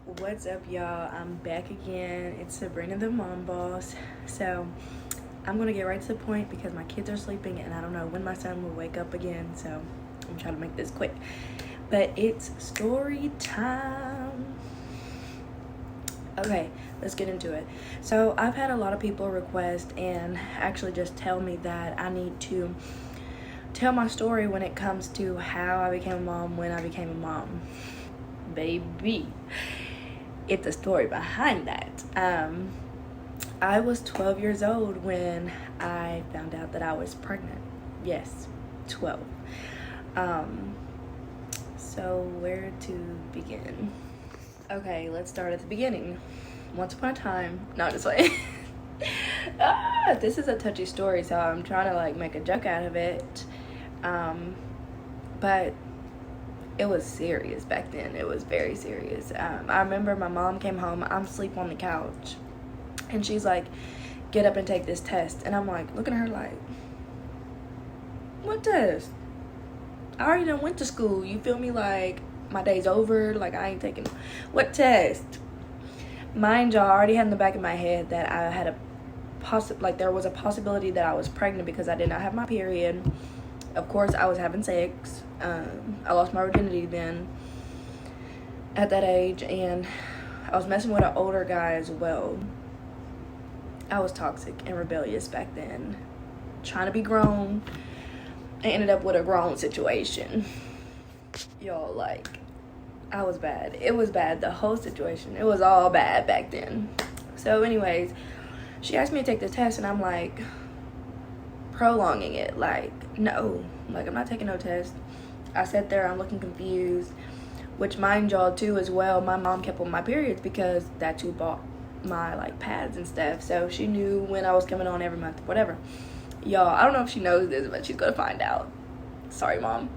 What's up, y'all? I'm back again. It's Sabrina-TheMomBoss. So I'm gonna get right to the point because my kids are sleeping and I don't know when my son will wake up again, so I'm trying to make this quick. But it's story time. Okay, let's get into it. So I've had a lot of people request and actually just tell me that I need to tell my story when it comes to how I became a mom, when I became a mom. Baby, it's a story behind that. I was 12 years old when I found out that I was pregnant. Yes, 12. So where to begin? Okay, let's start at the beginning. Once upon a time, no, just like this is a touchy story, so I'm trying to like make a joke out of it. But it was serious back then. It was very serious. I remember my mom came home. I'm asleep on the couch, and she's like, "Get up and take this test." And I'm like, looking at her like, "What test? I already done went to school. You feel me? Like my day's over. Like I ain't taking what test." Mind y'all, I already had in the back of my head that I had there was a possibility that I was pregnant because I did not have my period. Of course, I was having sex. I lost my virginity then at that age, and I was messing with an older guy as well. I was toxic and rebellious back then, trying to be grown. I ended up with a grown situation. Y'all, like, I was bad. It was bad, the whole situation. It was all bad back then. So anyways, she asked me to take the test, and I'm like, prolonging it, like, no, like I'm not taking no test. I sat there, I'm looking confused, which mind y'all too as well, my mom kept on my periods because that's who bought my like pads and stuff, so she knew when I was coming on every month, whatever. Y'all, I don't know if she knows this, but she's gonna find out. Sorry, Mom.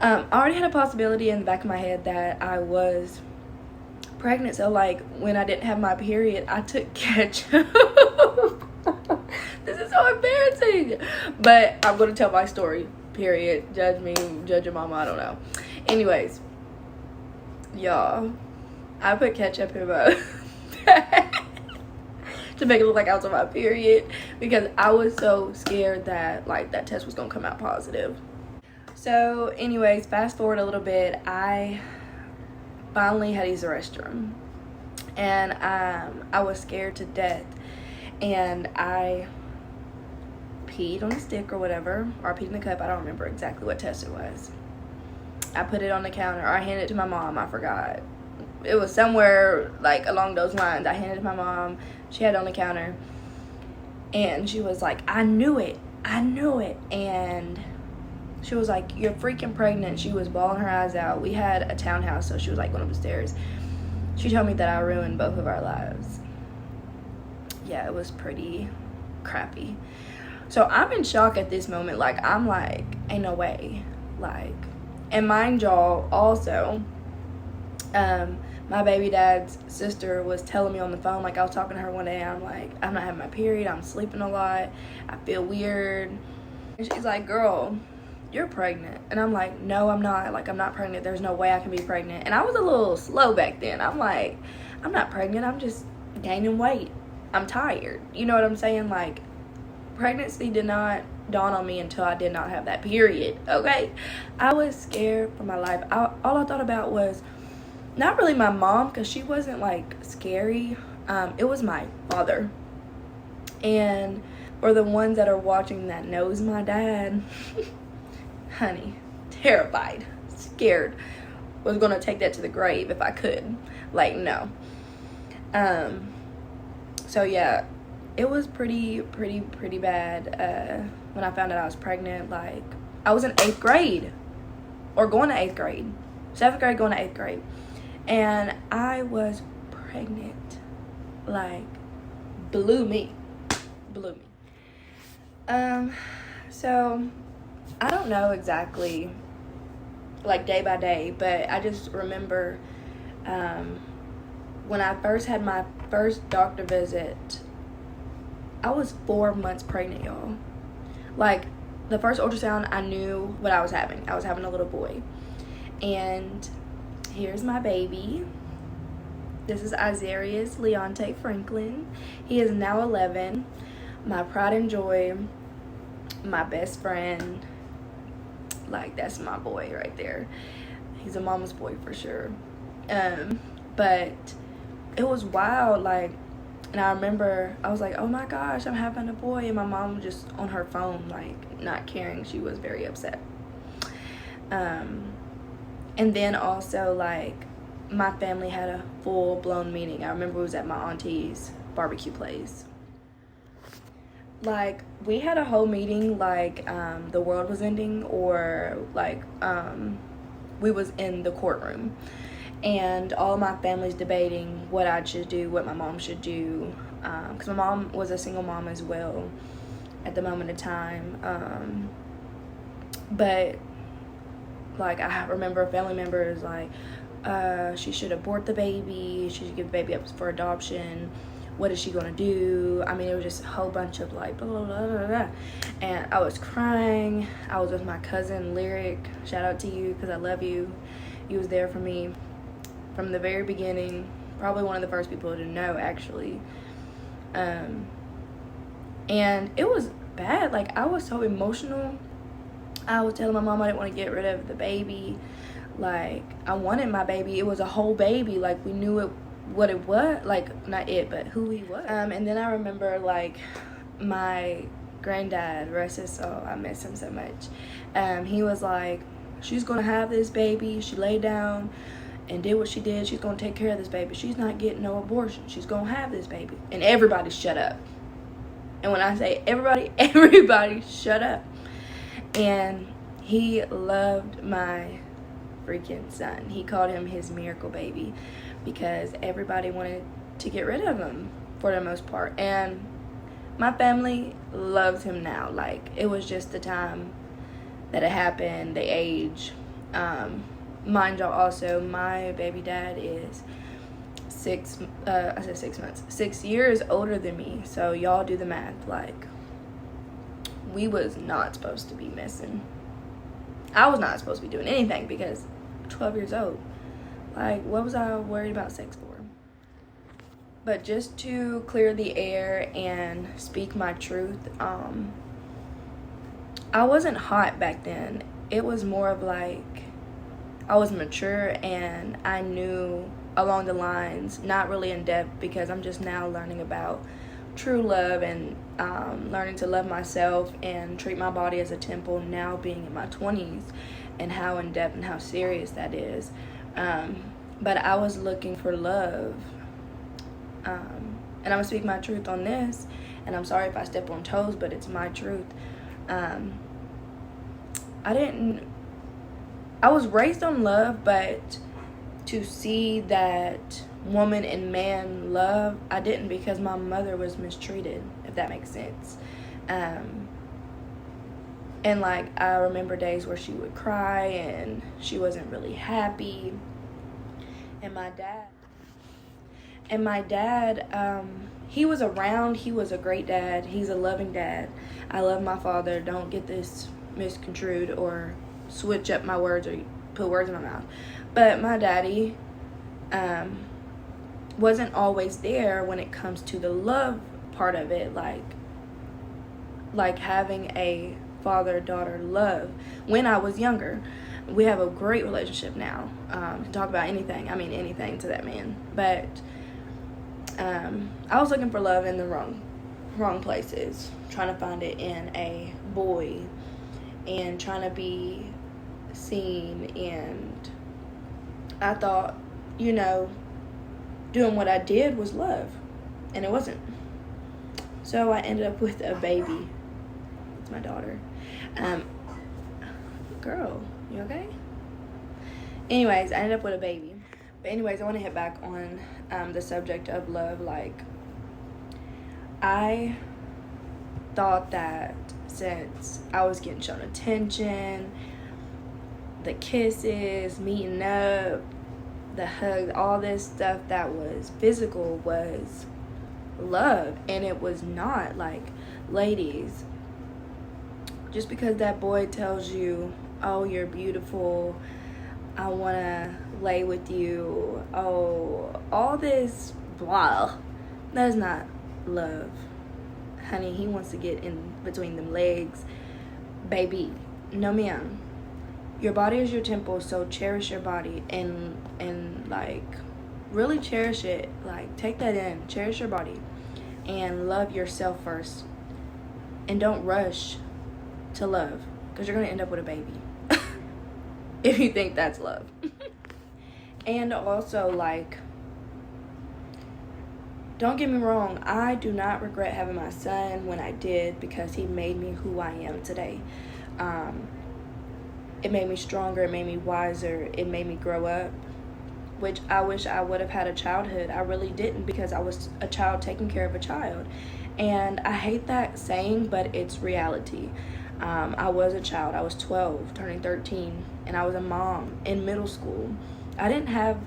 I already had a possibility in the back of my head that I was pregnant, so like when I didn't have my period, I took ketchup. This is so embarrassing, but I'm gonna tell my story, period. Judge me, judge your mama, I don't know. Anyways, y'all, I put ketchup in my to make it look like I was on my period because I was so scared that like that test was gonna come out positive. So anyways, fast forward a little bit, I finally had to use the restroom, and I was scared to death, and I peed on the stick or whatever, or I peed in the cup. I don't remember exactly what test it was. I put it on the counter, or I handed it to my mom. I forgot. It was somewhere like along those lines. I handed it to my mom. She had it on the counter, and she was like, I knew it, and she was like, you're freaking pregnant. She was bawling her eyes out. We had a townhouse, so she was like going up the stairs. She told me that I ruined both of our lives. Yeah, it was pretty crappy. So I'm in shock at this moment. Like, I'm like, ain't no way. Like, and mind y'all, also, my baby dad's sister was telling me on the phone, like, I was talking to her one day, and I'm like, I'm not having my period, I'm sleeping a lot, I feel weird. And she's like, girl, you're pregnant. And I'm like, no, I'm not. Like, I'm not pregnant. There's no way I can be pregnant. And I was a little slow back then. I'm like, I'm not pregnant. I'm just gaining weight. I'm tired. You know what I'm saying? Like, pregnancy did not dawn on me until I did not have that period, okay? I was scared for my life. All I thought about was not really my mom, because she wasn't, like, scary. It was my father. And for the ones that are watching that knows my dad, honey, terrified, scared, was going to take that to the grave if I could. Like, no. So, yeah. It was pretty bad when I found out I was pregnant. Like, I was in 8th grade, or going to 8th grade, 7th grade going to 8th grade, and I was pregnant. Like, blew me. So I don't know exactly, like, day by day, but I just remember when I first had my first doctor visit, I was 4 months pregnant, y'all. Like, the first ultrasound, I knew what I was having. I was having a little boy. And here's my baby. This is Isarius Leonte Franklin. He is now 11. My pride and joy, my best friend. Like, that's my boy right there. He's a mama's boy for sure. But it was wild, like, and I remember I was like, oh my gosh, I'm having a boy, and my mom was just on her phone, like, not caring. She was very upset. And then also, like, my family had a full-blown meeting. I remember it was at my auntie's barbecue place. Like, we had a whole meeting like the world was ending, or like we was in the courtroom, and all of my family's debating what I should do, what my mom should do, because my mom was a single mom as well at the moment of time. But like, I remember family members like, she should abort the baby, she should give the baby up for adoption, what is she gonna do? I mean, it was just a whole bunch of like blah blah blah blah blah. And I was crying. I was with my cousin Lyric. Shout out to you, because I love you. You was there for me from the very beginning. Probably one of the first people to know, actually. And it was bad. Like, I was so emotional. I was telling my mom I didn't want to get rid of the baby. Like, I wanted my baby. It was a whole baby. Like, we knew it, what it was, like, not it, but who he was. And then I remember, like, my granddad, rest his soul, I miss him so much. He was like, she's gonna have this baby. She laid down and did what she did. She's gonna take care of this baby. She's not getting no abortion. She's gonna have this baby. And everybody shut up. And when I say everybody, everybody shut up. And he loved my freaking son. He called him his miracle baby, because everybody wanted to get rid of him for the most part. And my family loves him now. Like, it was just the time that it happened, the age. Mind y'all, also, my baby dad is 6 years older than me. So y'all do the math. Like, we was not supposed to be missing. I was not supposed to be doing anything, because 12 years old. Like, what was I worried about sex for? But just to clear the air and speak my truth, I wasn't hot back then. It was more of like, I was mature, and I knew along the lines, not really in depth, because I'm just now learning about true love, and learning to love myself and treat my body as a temple, now being in my 20s, and how in depth and how serious that is. But I was looking for love, and I'm gonna speak my truth on this, and I'm sorry if I step on toes, but it's my truth. I was raised on love, but to see that woman and man love, I didn't, because my mother was mistreated, if that makes sense. And like, I remember days where she would cry and she wasn't really happy. And my dad, he was around. He was a great dad. He's a loving dad. I love my father. Don't get this misconstrued or switch up my words or put words in my mouth. But my daddy wasn't always there when it comes to the love part of it, like having a father-daughter love. When I was younger, we have a great relationship now. Can talk about anything. I mean, anything to that man. But I was looking for love in the wrong places, trying to find it in a boy, and trying to be seen. And I thought, doing what I did was love, and it wasn't. So I ended up with a baby. It's my daughter. Girl, you okay? Anyways, I ended up with a baby. But anyways, I want to hit back on the subject of love. Like, I thought that since I was getting shown attention, the kisses, meeting up, the hugs, all this stuff that was physical was love. And it was not. Like, ladies, just because that boy tells you, oh, you're beautiful, I want to lay with you, oh, all this blah, that's not love. Honey, he wants to get in between them legs. Baby, no ma'am. Your body is your temple, so cherish your body and like really cherish it. Like, take that in. Cherish your body and love yourself first. And don't rush to love, because you're going to end up with a baby if you think that's love. And also, like, don't get me wrong, I do not regret having my son when I did, because he made me who I am today. It made me stronger, it made me wiser, it made me grow up, which I wish I would have had a childhood. I really didn't, because I was a child taking care of a child. And I hate that saying, but it's reality. I was a child. I was 12, turning 13, and I was a mom in middle school. I didn't have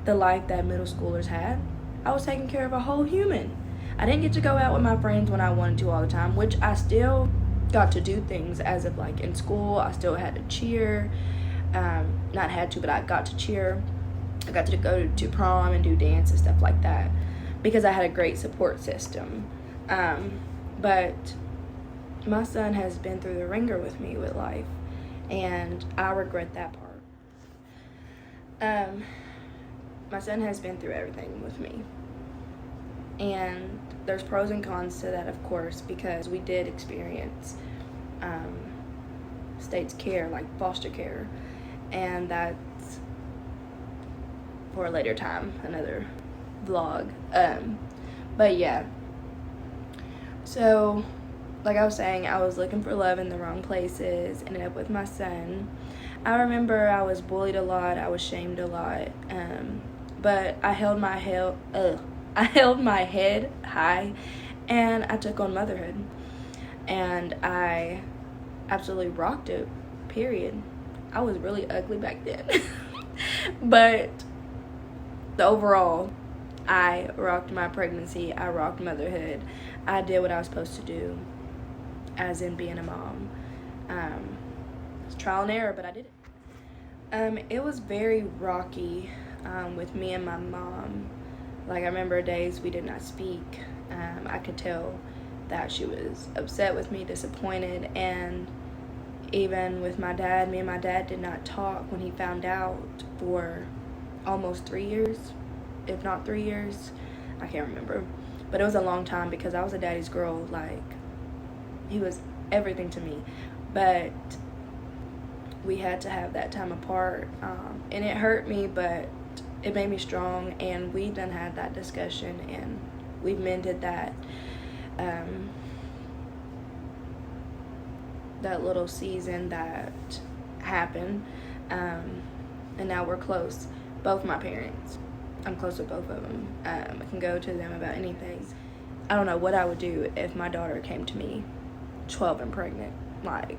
the life that middle schoolers had. I was taking care of a whole human. I didn't get to go out with my friends when I wanted to all the time, which I still got to do things as of like in school. I still had to cheer. Not had to, but I got to cheer. I got to go to prom and do dance and stuff like that, because I had a great support system. But my son has been through the ringer with me with life, and I regret that part. My son has been through everything with me, and there's pros and cons to that, of course, because we did experience state's care, like foster care, and that's for a later time, another vlog. But yeah, so like I was saying, I was looking for love in the wrong places, ended up with my son. I remember I was bullied a lot, I was shamed a lot, but I held my head high, and I took on motherhood, and I absolutely rocked it, period. I was really ugly back then, but overall, I rocked my pregnancy, I rocked motherhood, I did what I was supposed to do, as in being a mom. It's trial and error, but I did it. It was very rocky with me and my mom. Like, I remember days we did not speak. I could tell that she was upset with me, disappointed, and even with my dad, me and my dad did not talk when he found out for almost 3 years, if not 3 years. I can't remember, but it was a long time, because I was a daddy's girl. Like, he was everything to me, but we had to have that time apart, and it hurt me, but it made me strong, and we done had that discussion, and we've mended that that little season that happened, and now we're close. Both my parents, I'm close with both of them. I can go to them about anything. I don't know what I would do if my daughter came to me 12 and pregnant. Like,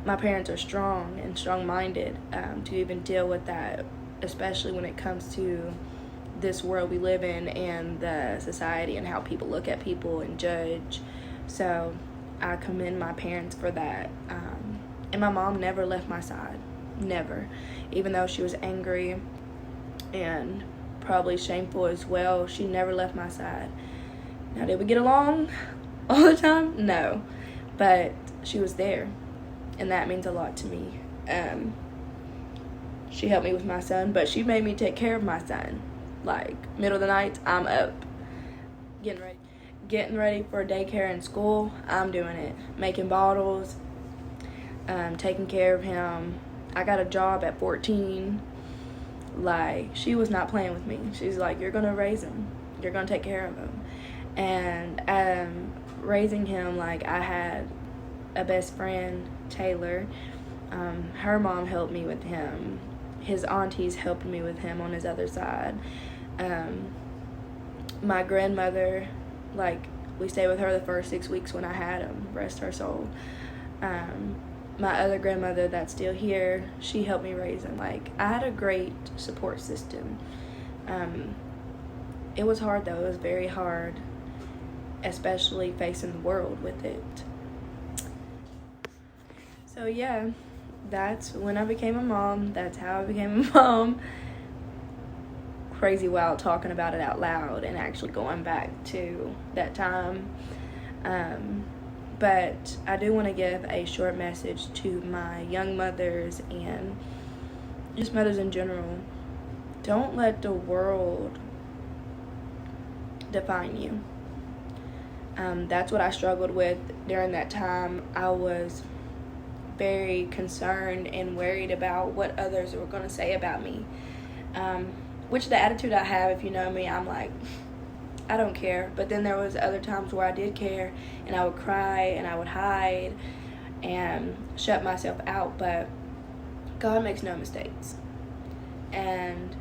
my parents are strong and strong-minded to even deal with that, especially when it comes to this world we live in and the society and how people look at people and judge. So I commend my parents for that. And my mom never left my side, never. Even though she was angry and probably shameful as well, she never left my side. Now, did we get along all the time? No, but she was there, and that means a lot to me. She helped me with my son, but she made me take care of my son. Like, middle of the night, I'm up, getting ready for daycare and school. I'm doing it, making bottles, taking care of him. I got a job at 14. Like, she was not playing with me. She's like, you're gonna raise him, you're gonna take care of him. And raising him, like, I had a best friend, Taylor. Her mom helped me with him. His aunties helped me with him on his other side. My grandmother, like, we stayed with her the first 6 weeks when I had him, rest her soul. My other grandmother that's still here, she helped me raise him. Like, I had a great support system. It was hard, though. It was very hard, especially facing the world with it. So yeah, that's when I became a mom. That's how I became a mom. crazy wild talking about it out loud and actually going back to that time. But I do want to give a short message to my young mothers and just mothers in general. Don't let the world define you. That's what I struggled with during that time. I was very concerned and worried about what others were going to say about me. Which the attitude I have, if you know me, I'm like, I don't care. But then there was other times where I did care, and I would cry and I would hide and shut myself out. But God makes no mistakes. And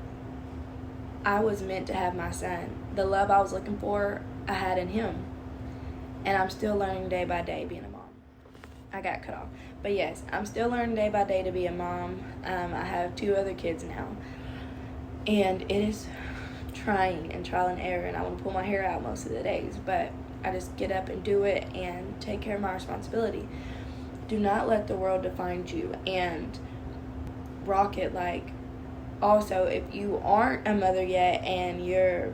I was meant to have my son. The love I was looking for, I had in him. And I'm still learning day by day being a mom. I got cut off. But yes, I'm still learning day by day to be a mom. I have 2 other kids now. And it is trying and trial and error. And I want to pull my hair out most of the days. But I just get up and do it and take care of my responsibility. Do not let the world define you. And rock it. Like, also, if you aren't a mother yet and you're,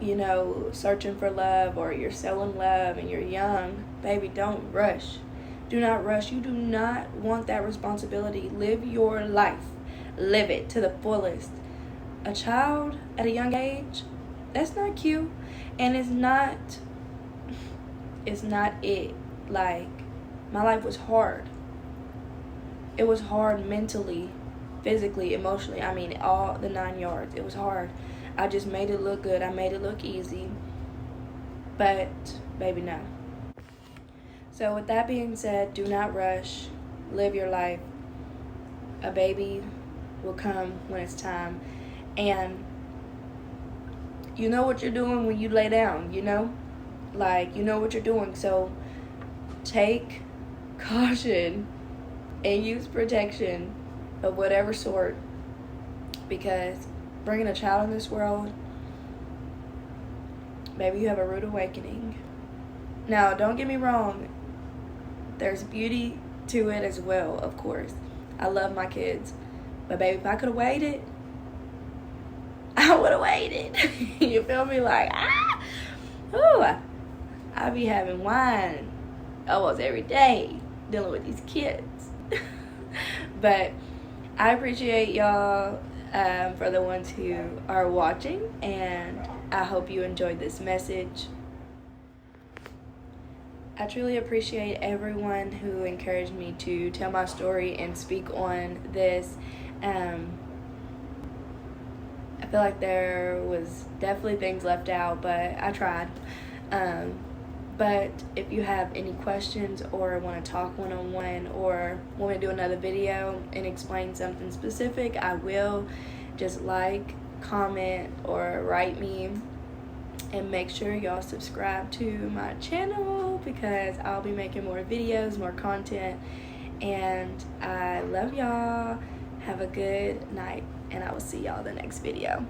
you know, searching for love, or you're selling love and you're young, baby, don't rush. Do not rush. You do not want that responsibility. Live your life. Live it to the fullest. A child at a young age, that's not cute. And it's not it. Like, my life was hard. It was hard mentally, physically, emotionally. I mean, all the 9 yards. It was hard. I just made it look good. I made it look easy. But, baby, no. So, with that being said, do not rush. Live your life. A baby will come when it's time. And you know what you're doing when you lay down, you know? Like, you know what you're doing. So, take caution and use protection of whatever sort. Because bringing a child in this world, maybe you have a rude awakening. Now, don't get me wrong. There's beauty to it as well, of course. I love my kids. But, baby, if I could have waited, I would have waited. You feel me? Like, I be having wine almost every day dealing with these kids. But I appreciate y'all for the ones who are watching, and I hope you enjoyed this message. I truly appreciate everyone who encouraged me to tell my story and speak on this. I feel like there was definitely things left out, but I tried. But if you have any questions or want to talk one-on-one or want me to do another video and explain something specific, I will. Just like, comment, or write me. And make sure y'all subscribe to my channel, because I'll be making more videos, more content. And I love y'all. Have a good night, and I will see y'all in the next video.